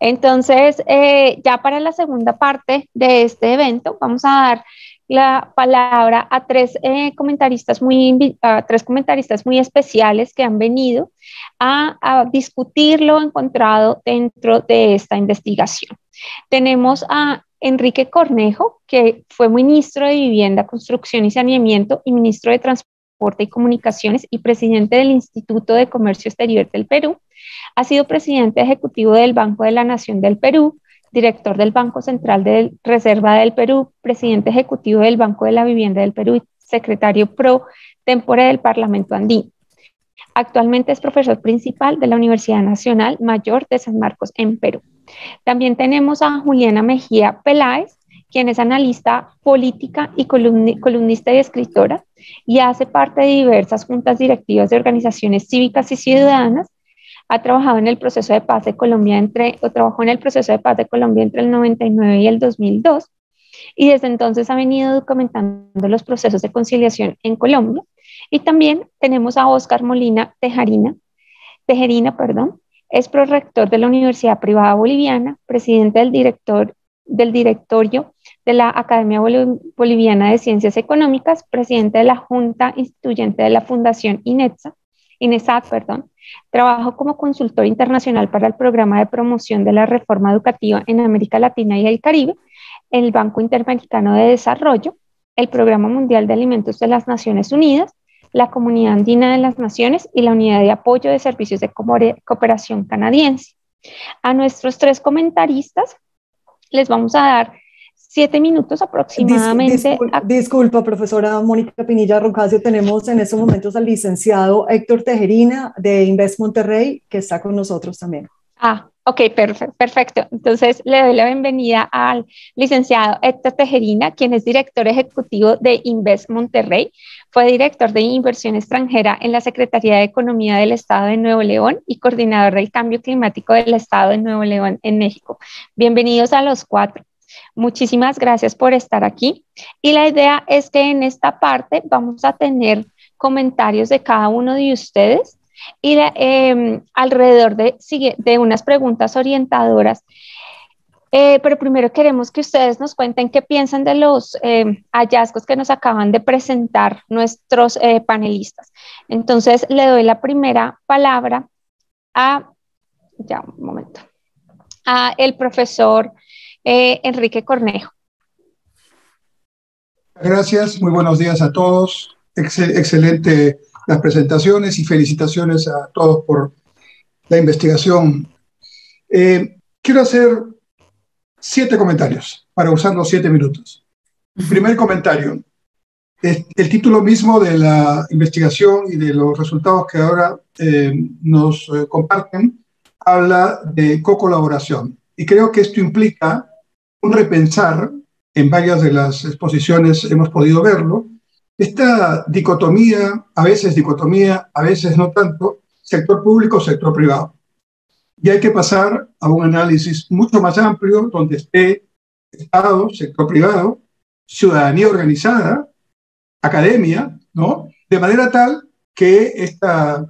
Entonces, ya para la segunda parte de este evento, vamos a dar la palabra a tres comentaristas muy especiales que han venido a discutir lo encontrado dentro de esta investigación. Tenemos a Enrique Cornejo, que fue ministro de Vivienda, Construcción y Saneamiento y ministro de Transporte y Comunicaciones y presidente del Instituto de Comercio Exterior del Perú. Ha sido presidente ejecutivo del Banco de la Nación del Perú, director del Banco Central de Reserva del Perú, presidente ejecutivo del Banco de la Vivienda del Perú y secretario pro tempore del Parlamento Andino. Actualmente es profesor principal de la Universidad Nacional Mayor de San Marcos en Perú. También tenemos a Juliana Mejía Peláez, quien es analista política y columnista y escritora, y hace parte de diversas juntas directivas de organizaciones cívicas y ciudadanas. Ha trabajado en el proceso de paz de Colombia trabajó en el proceso de paz de Colombia entre el 99 y el 2002, y desde entonces ha venido documentando los procesos de conciliación en Colombia. Y también tenemos a Óscar Molina Tejerina, es prorector de la Universidad Privada Boliviana, presidente del directorio de la Academia Boliviana de Ciencias Económicas, presidente de la Junta Instituyente de la Fundación INESAD. Trabajó como consultor internacional para el Programa de Promoción de la Reforma Educativa en América Latina y el Caribe, el Banco Interamericano de Desarrollo, el Programa Mundial de Alimentos de las Naciones Unidas, la Comunidad Andina de las Naciones y la Unidad de Apoyo de Servicios de Cooperación Canadiense. A nuestros tres comentaristas les vamos a dar 7 minutos aproximadamente. Disculpa, profesora Mónica Pinilla Roncasio, tenemos en estos momentos al licenciado Héctor Tejerina de Invest Monterrey, que está con nosotros también. Ok, perfecto. Entonces le doy la bienvenida al licenciado Héctor Tejerina, quien es director ejecutivo de Invest Monterrey. Fue director de inversión extranjera en la Secretaría de Economía del Estado de Nuevo León y coordinador del cambio climático del Estado de Nuevo León en México. Bienvenidos a los 4. Muchísimas gracias por estar aquí. Y la idea es que en esta parte vamos a tener comentarios de cada uno de ustedes y alrededor de unas preguntas orientadoras. Pero primero queremos que ustedes nos cuenten qué piensan de los hallazgos que nos acaban de presentar nuestros panelistas. Entonces, le doy la primera palabra a el profesor Enrique Cornejo. Gracias, muy buenos días a todos. Excelente las presentaciones y felicitaciones a todos por la investigación. Quiero hacer 7 comentarios para usar los 7 minutos. Primer comentario. El título mismo de la investigación y de los resultados que ahora nos comparten habla de co-colaboración. Y creo que esto implica un repensar, en varias de las exposiciones hemos podido verlo, esta dicotomía, a veces no tanto, sector público, sector privado. Y hay que pasar a un análisis mucho más amplio, donde esté Estado, sector privado, ciudadanía organizada, academia, ¿no? De manera tal que esta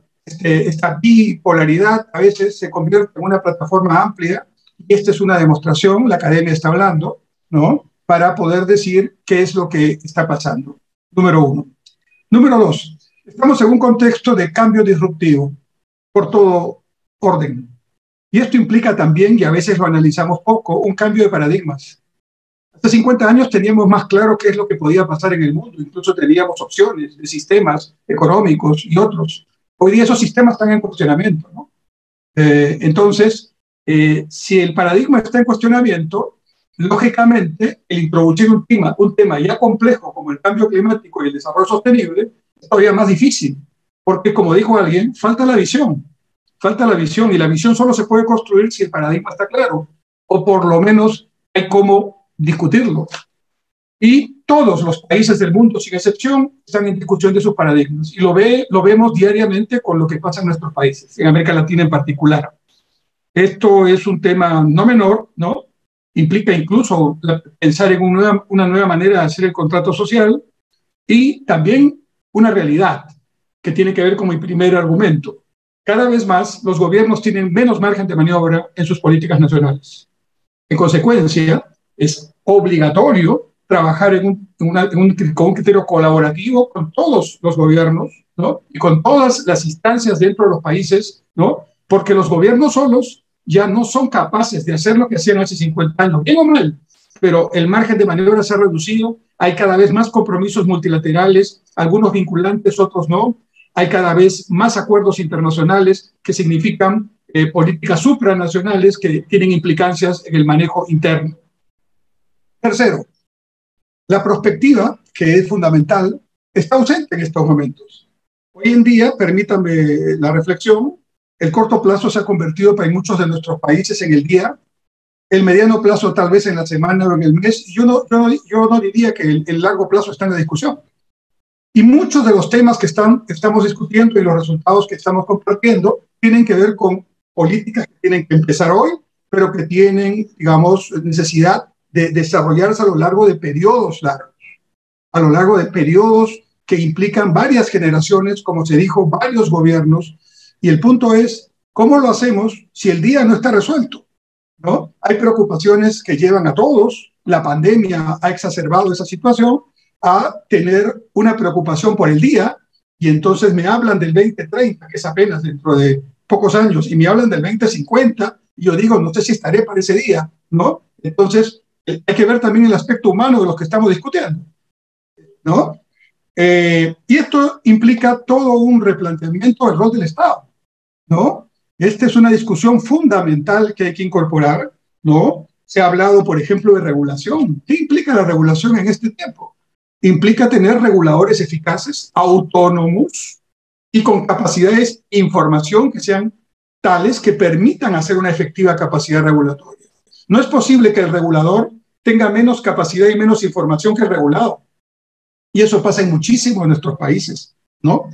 bipolaridad a veces se convierte en una plataforma amplia, y esta es una demostración, la academia está hablando, ¿no? Para poder decir qué es lo que está pasando. Número 1. Número 2. Estamos en un contexto de cambio disruptivo por todo orden. Y esto implica también, y a veces lo analizamos poco, un cambio de paradigmas. Hace 50 años teníamos más claro qué es lo que podía pasar en el mundo. Incluso teníamos opciones de sistemas económicos y otros. Hoy día esos sistemas están en cuestionamiento, ¿no? Entonces, si el paradigma está en cuestionamiento, lógicamente, el introducir un tema ya complejo como el cambio climático y el desarrollo sostenible es todavía más difícil, porque, como dijo alguien, falta la visión, y la visión solo se puede construir si el paradigma está claro, o por lo menos hay cómo discutirlo. Y todos los países del mundo, sin excepción, están en discusión de sus paradigmas, y lo vemos diariamente con lo que pasa en nuestros países, en América Latina en particular. Esto es un tema no menor, ¿no? Implica incluso pensar en una nueva manera de hacer el contrato social, y también una realidad que tiene que ver con mi primer argumento. cada vez más los gobiernos tienen menos margen de maniobra en sus políticas nacionales. En consecuencia, es obligatorio trabajar con un criterio colaborativo con todos los gobiernos, ¿no? Y con todas las instancias dentro de los países, ¿no? Porque los gobiernos solos ya no son capaces de hacer lo que hacían hace 50 años, bien o mal, pero el margen de maniobra se ha reducido, hay cada vez más compromisos multilaterales, algunos vinculantes, otros no, hay cada vez más acuerdos internacionales que significan políticas supranacionales que tienen implicancias en el manejo interno. Tercero, la prospectiva, que es fundamental, está ausente en estos momentos. Hoy en día, permítanme la reflexión, el corto plazo se ha convertido para muchos de nuestros países en el día, el mediano plazo tal vez en la semana o en el mes. Yo no diría que el largo plazo está en la discusión. Y muchos de los temas que estamos discutiendo y los resultados que estamos compartiendo tienen que ver con políticas que tienen que empezar hoy, pero que tienen, digamos, necesidad de desarrollarse a lo largo de periodos largos, a lo largo de periodos que implican varias generaciones, como se dijo, varios gobiernos. Y el punto es, ¿cómo lo hacemos si el día no está resuelto? ¿No? Hay preocupaciones que llevan a todos, la pandemia ha exacerbado esa situación, a tener una preocupación por el día, y entonces me hablan del 2030, que es apenas dentro de pocos años, y me hablan del 2050, y yo digo, no sé si estaré para ese día, ¿no? Entonces, hay que ver también el aspecto humano de lo que estamos discutiendo, ¿no? Y esto implica todo un replanteamiento del rol del Estado, ¿no? Esta es una discusión fundamental que hay que incorporar, ¿no? Se ha hablado, por ejemplo, de regulación. ¿Qué implica la regulación en este tiempo? Implica tener reguladores eficaces, autónomos y con capacidades de información que sean tales que permitan hacer una efectiva capacidad regulatoria. No es posible que el regulador tenga menos capacidad y menos información que el regulado. Y eso pasa en muchísimos de nuestros países, ¿no?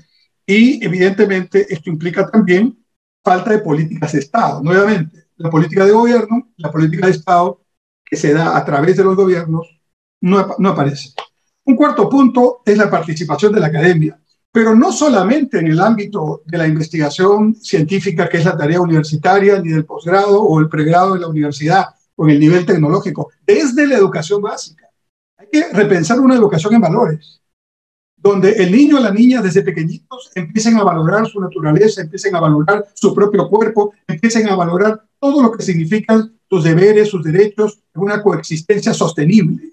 Y evidentemente esto implica también falta de políticas de Estado. Nuevamente, la política de gobierno, la política de Estado que se da a través de los gobiernos no aparece. Un cuarto punto es la participación de la academia, pero no solamente en el ámbito de la investigación científica, que es la tarea universitaria, ni del posgrado o el pregrado de la universidad, o en el nivel tecnológico, desde la educación básica. Hay que repensar una educación en valores, donde el niño o la niña desde pequeñitos empiecen a valorar su naturaleza, empiecen a valorar su propio cuerpo, empiecen a valorar todo lo que significan sus deberes, sus derechos, una coexistencia sostenible,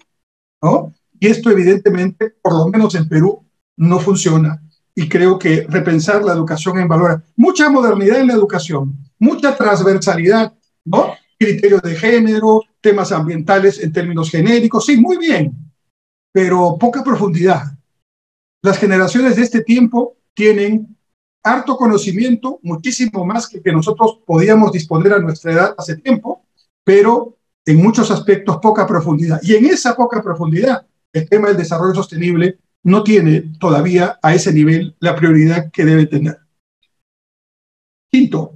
¿no? Y esto evidentemente, por lo menos en Perú, no funciona. Y creo que repensar la educación en valores, mucha modernidad en la educación, mucha transversalidad, ¿no? Criterios de género, temas ambientales en términos genéricos, sí, muy bien, pero poca profundidad. Las generaciones de este tiempo tienen harto conocimiento, muchísimo más que nosotros podíamos disponer a nuestra edad hace tiempo, pero en muchos aspectos poca profundidad. Y en esa poca profundidad, el tema del desarrollo sostenible no tiene todavía a ese nivel la prioridad que debe tener. Quinto,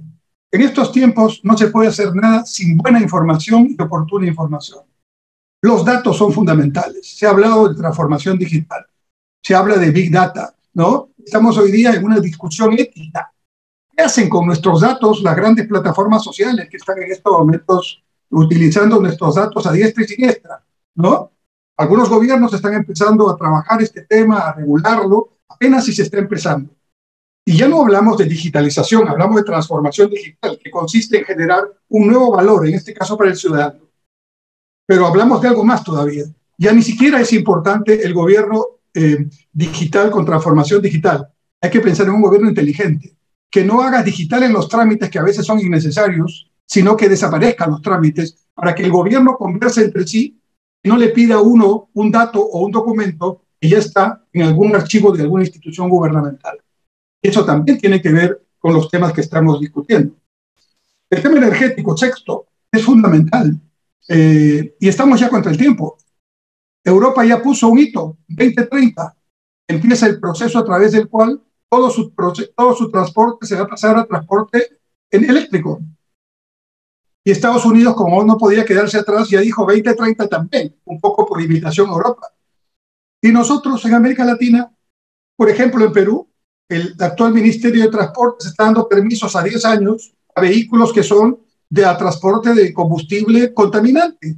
en estos tiempos no se puede hacer nada sin buena información y oportuna información. Los datos son fundamentales. Se ha hablado de transformación digital. Se habla de Big Data, ¿no? Estamos hoy día en una discusión ética. ¿Qué hacen con nuestros datos las grandes plataformas sociales que están en estos momentos utilizando nuestros datos a diestra y siniestra, ¿no? Algunos gobiernos están empezando a trabajar este tema, a regularlo, apenas si se está empezando. Y ya no hablamos de digitalización, hablamos de transformación digital, que consiste en generar un nuevo valor, en este caso para el ciudadano. Pero hablamos de algo más todavía. Ya ni siquiera es importante el gobierno digital con transformación digital. Hay que pensar en un gobierno inteligente, que no haga digital en los trámites que a veces son innecesarios, sino que desaparezcan los trámites para que el gobierno converse entre sí y no le pida a uno un dato o un documento que ya está en algún archivo de alguna institución gubernamental. Eso también tiene que ver con los temas que estamos discutiendo. El tema energético, sexto, es fundamental y estamos ya contra el tiempo. Europa ya puso un hito, 2030. Empieza el proceso a través del cual todo su transporte se va a pasar a transporte en eléctrico. Y Estados Unidos, como no podía quedarse atrás, ya dijo 2030 también, un poco por invitación a Europa. Y nosotros en América Latina, por ejemplo en Perú, el actual Ministerio de Transportes está dando permisos a 10 años a vehículos que son de transporte de combustible contaminante.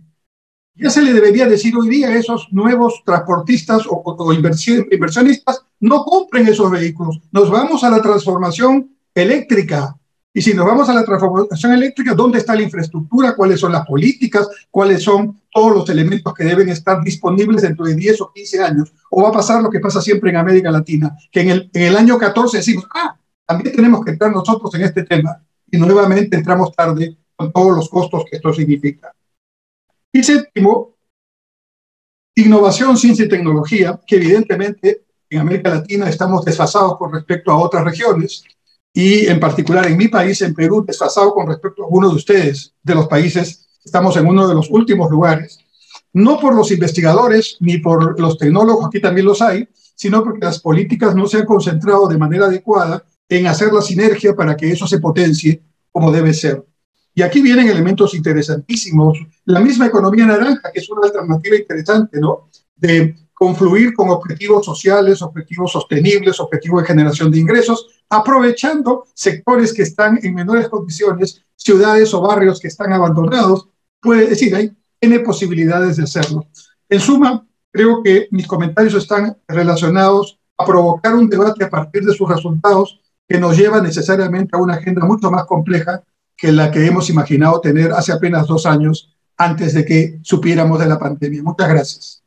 Ya se le debería decir hoy día a esos nuevos transportistas o inversionistas, no compren esos vehículos, nos vamos a la transformación eléctrica. Y si nos vamos a la transformación eléctrica, ¿dónde está la infraestructura? ¿Cuáles son las políticas? ¿Cuáles son todos los elementos que deben estar disponibles dentro de 10 o 15 años? ¿O va a pasar lo que pasa siempre en América Latina? Que en el año 14 decimos, también tenemos que entrar nosotros en este tema. Y nuevamente entramos tarde con todos los costos que esto significa. Y séptimo, innovación, ciencia y tecnología, que evidentemente en América Latina estamos desfasados con respecto a otras regiones, y en particular en mi país, en Perú, desfasado con respecto a uno de ustedes, de los países, estamos en uno de los últimos lugares, no por los investigadores ni por los tecnólogos, aquí también los hay, sino porque las políticas no se han concentrado de manera adecuada en hacer la sinergia para que eso se potencie como debe ser. Y aquí vienen elementos interesantísimos. La misma economía naranja, que es una alternativa interesante, ¿no? De confluir con objetivos sociales, objetivos sostenibles, objetivos de generación de ingresos, aprovechando sectores que están en menores condiciones, ciudades o barrios que están abandonados. Puede decir, tiene posibilidades de hacerlo. En suma, creo que mis comentarios están relacionados a provocar un debate a partir de sus resultados que nos lleva necesariamente a una agenda mucho más compleja que la que hemos imaginado tener hace apenas 2 años antes de que supiéramos de la pandemia. Muchas gracias.